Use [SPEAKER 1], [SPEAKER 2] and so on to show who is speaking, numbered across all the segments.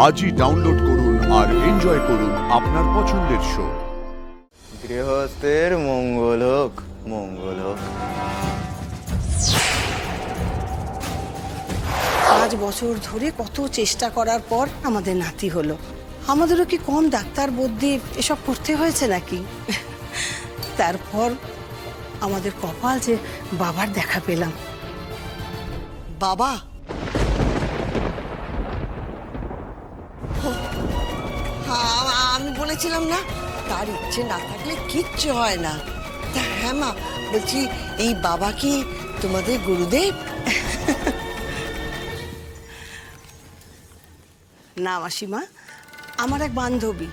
[SPEAKER 1] আজই ডাউনলোড করুন আর এনজয় করুন আপনার পছন্দের শো।
[SPEAKER 2] গৃহস্থের মঙ্গল হোক, মঙ্গল হোক।
[SPEAKER 3] 5 বছর ধরে কত চেষ্টা করার পর আমাদের নাতি হলো। আমাদেরও কি কম ডাক্তার বুদ্ধি এসব করতে হয়েছে নাকি? তারপর আমাদের কপাল যে বাবার দেখা পেলাম।
[SPEAKER 4] বাবা, আমি বলেছিলাম না, তার ইচ্ছে না থাকলে কিচ্ছু হয় না। তা হ্যাঁ মা, বলছি এই বাবা কি তোমাদের গুরুদেব?
[SPEAKER 3] না মাসিমা, আমার এক বান্ধবী,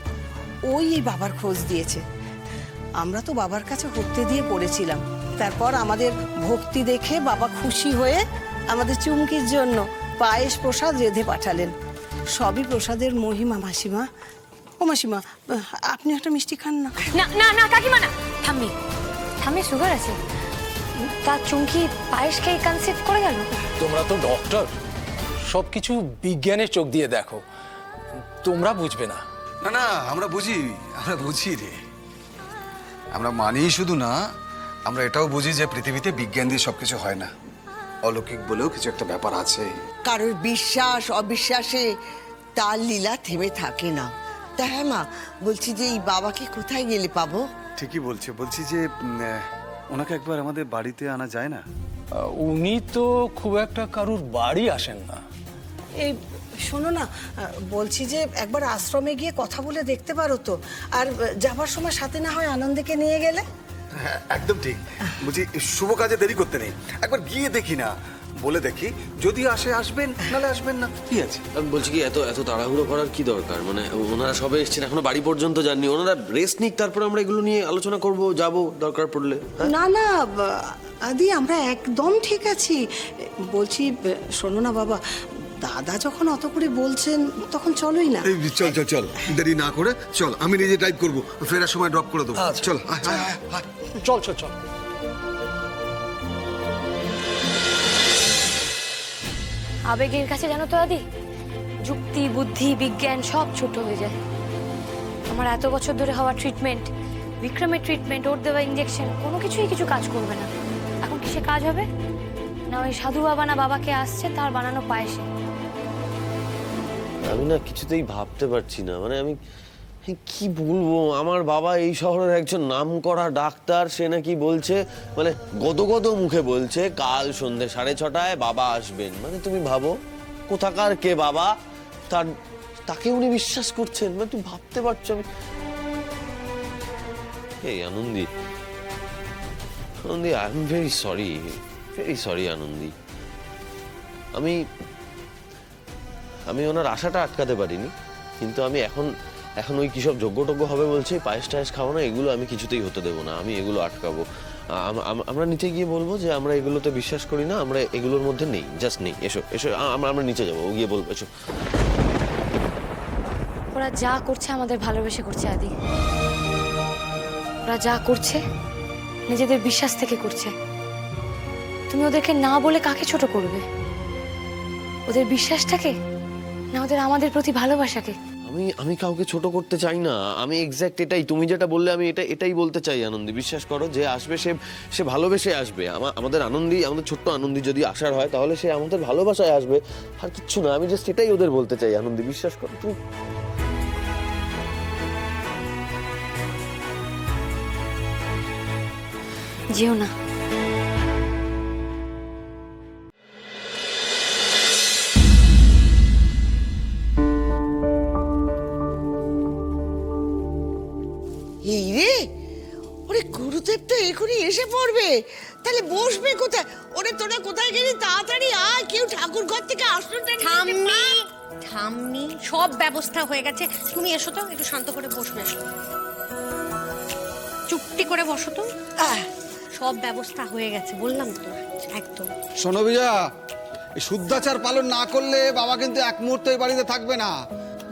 [SPEAKER 3] ওই এই বাবার খোঁজ দিয়েছে। আমরা তো বাবার কাছে হতে দিয়ে পড়েছিলাম। তারপর আমাদের ভক্তি দেখে বাবা খুশি হয়ে আমাদের চুমকির জন্য পায়েস প্রসাদ রেঁধে পাঠালেন। সবই প্রসাদের মহিমা মাসিমা। ও মাসিমা, আপনি একটা মিষ্টি খান না।
[SPEAKER 5] না না না কাকিমা, না ঠাম্মি, ঠাম্মি সুগার আছে। তার চুমকি পায়েস খেয়ে কনসেপ্ট করে গেল।
[SPEAKER 6] তোমরা তো ডক্টর, সবকিছু বিজ্ঞানের চোখ দিয়ে দেখো, তোমরা বুঝবে না।
[SPEAKER 7] না না, আমরা বুঝি রে। আমরা মানি শুধু না, আমরা এটাও বুঝি যে পৃথিবীতে বিজ্ঞান দিয়ে সবকিছু হয় না, অলৌকিক বলেও কিছু একটা ব্যাপার আছে।
[SPEAKER 4] কারোর বিশ্বাস অবিশ্বাসে তার লীলা থেমে থাকে না। তা হ্যাঁ মা, বলছি যে এই বাবাকে কোথায় গেলে পাবো?
[SPEAKER 7] ঠিকই বলছি যে ওনাকে একবার আমাদের বাড়িতে আনা যায় না?
[SPEAKER 6] উনি তো খুব একটা কারুর বাড়ি আসেন না।
[SPEAKER 3] এই শোনো না, বলছি যে একবার আশ্রমে গিয়ে কথা বলে দেখতে পারো তো। আর যাবার সময় সাথে না হয় আনন্দকে নিয়ে গেলে।
[SPEAKER 7] হ্যাঁ, একদম ঠিক। বলছি শুভ কাজে দেরি করতে নেই, একবার গিয়ে দেখি না, বলে দেখি, যদি আসে আসবেন, নালে আসবেন না, কি আছে?
[SPEAKER 8] আমি বলছি কি, এত এত তাড়াহুড়ো করার কি দরকার? মানে ওনারা সবে এসেছেন, এখনো বাড়ি পর্যন্ত যাননি। ওনারা রেস্ট নিক, তারপর আমরা এগুলো নিয়ে আলোচনা করব, যাব দরকার পড়লে।
[SPEAKER 3] না না আদি, আমরা একদম ঠিক আছি। বলছি শোনো না বাবা, দাদা যখন অত করে বলছেন তখন চলোই না।
[SPEAKER 7] এই চল দেরি না করে চল, আমি নিজে ড্রাইভ করবো, ফেরার সময় ড্রপ করে দেবো। চল
[SPEAKER 6] চল চল চল।
[SPEAKER 5] আবেগের কাছে জানো তো আদি, যুক্তি বুদ্ধি বিজ্ঞান সব ছোট হয়ে যায়। আমার এত বছর ধরে হওয়া ট্রিটমেন্ট, বিক্রমের ট্রিটমেন্ট, ওর দেওয়া ইঞ্জেকশন, কোনো কিছুই কিছু কাজ করবে না। এখন কিসে কাজ হবে? না ওই সাধু বাবা না বাবাকে আসছে তার বানানো পায়েসে।
[SPEAKER 8] আমি না কিছুতেই ভাবতে পারছি না, মানে আমি কি বলবো। আমার বাবা এই শহরের একজন নামকরা ডাক্তার, সে নাকি বলছে, মানে গদগদ মুখে বলছে কাল সন্ধ্যে 6:30টায় বাবা আসবেন। মানে তুমি ভাবো, কোথাকার কে বাবা, তাকে উনি বিশ্বাস করছেন। মানে তুমি ভাবতে পারছো? আমি এই Anandi, I am very sorry Anandi. আমি ওনার আশাটা আটকাতে পারিনি, কিন্তু আমি এখন ওই কিসব যোগ্য হবে বলছে, পায়েস টায়েস খাবো না, এগুলো আমি কিছুতেই হতে দেবো না। আমি এগুলো আটকাবো। আমরা নিচে গিয়ে বলবো যে আমরা এগুলোতে বিশ্বাস করি না, আমরা এগুলোর মধ্যে নেই, জাস্ট নেই। এসো আমরা নিচে যাবো, ও গিয়ে বলবো। এসো।
[SPEAKER 5] ওরা যা করছে আমাদের ভালোবেসে করছে আদি। ওরা যা করছে নিজেদের বিশ্বাস থেকে করছে। তুমি ওদেরকে না বলে কাকে ছোট করবে? ওদের বিশ্বাসটাকে, না ওদের আমাদের প্রতি ভালোবাসাকে?
[SPEAKER 8] আমি কাউকে ছোট করতে চাই না। আমি এক্স্যাক্ট এটাই, তুমি যেটা বললে আমি এটাই বলতে চাই আনন্দি। বিশ্বাস করো, যে আসবে সে ভালোবেসে আসবে। আমাদের আনন্দি, আমাদের ছোট্ট আনন্দি যদি আসার হয়, তাহলে সে আমাদের ভালোবাসায় আসবে, আর কিচ্ছু না। আমি জাস্ট এটাই ওদের বলতে চাই আনন্দি, বিশ্বাস করো তুমি।
[SPEAKER 5] যেও না।
[SPEAKER 4] এই রে, ওরে গুরুদেব তো এখনই এসে পড়বে, তাহলে বসবে কোথায়? ওরে তোরা কোথায় গেলি? তাড়াতাড়ি আয়, কেউ ঠাকুর ঘর থেকে আসলোটা
[SPEAKER 9] ঠাম্মি, সব ব্যবস্থা হয়ে গেছে। তুমি এসো তো, একটু শান্ত করে বসবে, চুপটি করে বসো তো। সব ব্যবস্থা হয়ে গেছে, বললাম তো, একদম।
[SPEAKER 10] শোনো বিজয়া, এই শুদ্ধাচার পালন না করলে বাবা কিন্তু এক মুহূর্তে এই বাড়িতে থাকবে না।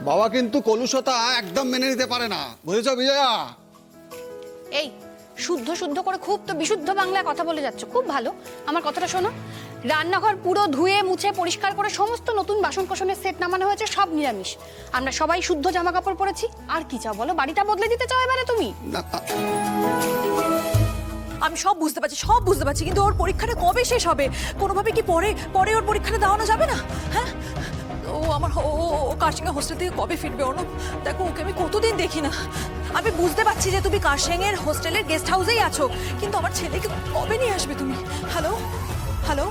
[SPEAKER 10] বাবা কিন্তু কলুষতা একদম মেনে নিতে পারে না, বুঝেছো বিজয়া?
[SPEAKER 9] এই শুদ্ধ করে খুব তো বিশুদ্ধ বাংলায় কথা বলে যাচ্ছ, খুব ভালো। আমার কথাটা শোনো,
[SPEAKER 11] রান্নাঘর পুরো ধুয়ে মুছে পরিষ্কার করে সমস্ত নতুন বাসন কোসনের সেট নামানো হয়েছে, সব নিরামিষ। আমরা সবাই শুদ্ধ জামা কাপড় পরেছি। আর কি চাও বলো? বাড়িটা বদলে দিতে চাও এবারে তুমি?
[SPEAKER 12] আমি সব বুঝতে পারছি, কিন্তু ওর পরীক্ষাটা কবে শেষ হবে? কোনোভাবে কি পরে ওর পরীক্ষাটা দেওয়ানো যাবে না? হ্যাঁ, ও কার্শিয়াং হোস্টেল থেকে কবে ফিরবে? অনুপ, দেখো ওকে আমি কতদিন দেখি না। আমি বুঝতে পারছি যে তুমি কার্শিয়াং এর হোস্টেলের গেস্ট হাউসেই আছো, কিন্তু আমার ছেলেকে কবে নিয়ে আসবে তুমি? হ্যালো হ্যালো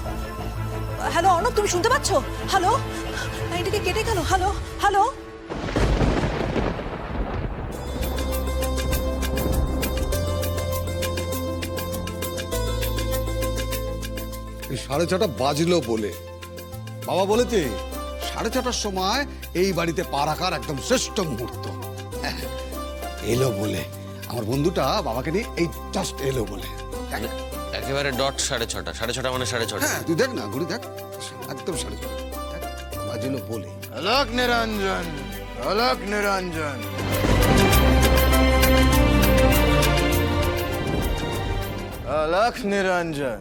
[SPEAKER 12] হ্যালো অনুপ, তুমি শুনতে পাচ্ছ? হ্যালো, লাইনটাকে কেটে গেল। হ্যালো হ্যালো
[SPEAKER 10] এই 6:30 বাজলো বলে বাবা বলেছে 6:30টার সময় এই বাড়িতে পা রাখার একদম শ্রেষ্ঠ মুহূর্ত। হ্যাঁ, এলো বলে আমার বন্ধুটা বাবাকে নিয়ে এই জাস্ট এলো বলে।
[SPEAKER 8] একেবারে ডট 6:30, 6:30 মানে 6:30।
[SPEAKER 10] হ্যাঁ, তুই দেখ না, ঘুরে দেখ, একদম 6:30 বাজলো বলে।
[SPEAKER 2] অলোক নিরঞ্জন, অলোক নিরঞ্জন। অলোক নিরঞ্জন।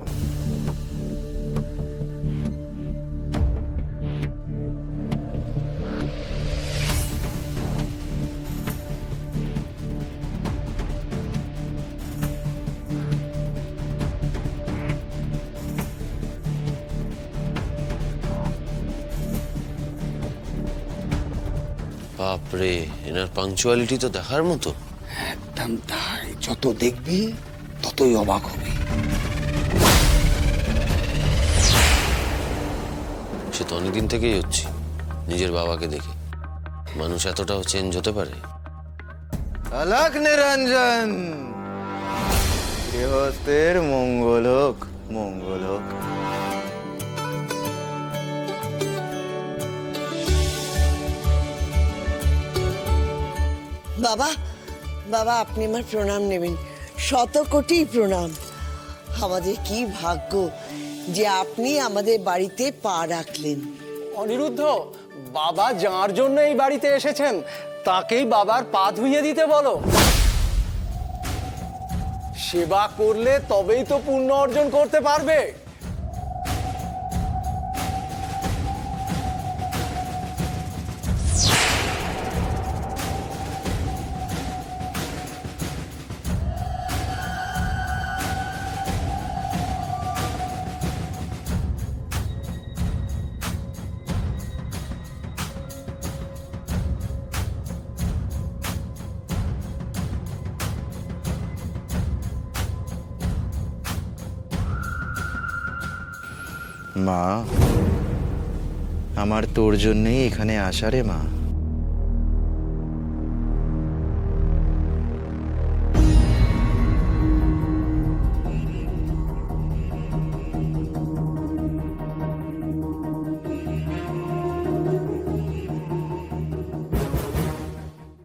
[SPEAKER 8] বাপরে, এনার পাংচুয়ালিটি তো দেখার মতো।
[SPEAKER 10] একদম তাই, যত দেখবি ততই অবাক হবি।
[SPEAKER 8] সে তো অনেকদিন থেকেই হচ্ছে নিজের বাবাকে দেখে। মানুষ এতটাও চেঞ্জ হতে পারে?
[SPEAKER 2] অলোক নিরঞ্জন। গৃহস্থের মঙ্গল হোক, মঙ্গল হোক।
[SPEAKER 4] বাবা, বাবা আপনি আমার প্রণাম নেবেন, শত কোটি প্রণাম। আমাদের কি ভাগ্য যে আপনি আমাদের বাড়িতে পা রাখলেন।
[SPEAKER 6] অনিরুদ্ধ, বাবা যার জন্য এই বাড়িতে এসেছেন তাকেই বাবার পা ধুইয়ে দিতে বলো। সেবা করলে তবেই তো পুণ্য অর্জন করতে পারবে।
[SPEAKER 2] মা, আমার তোর জন্যই এখানে আসা রে মা।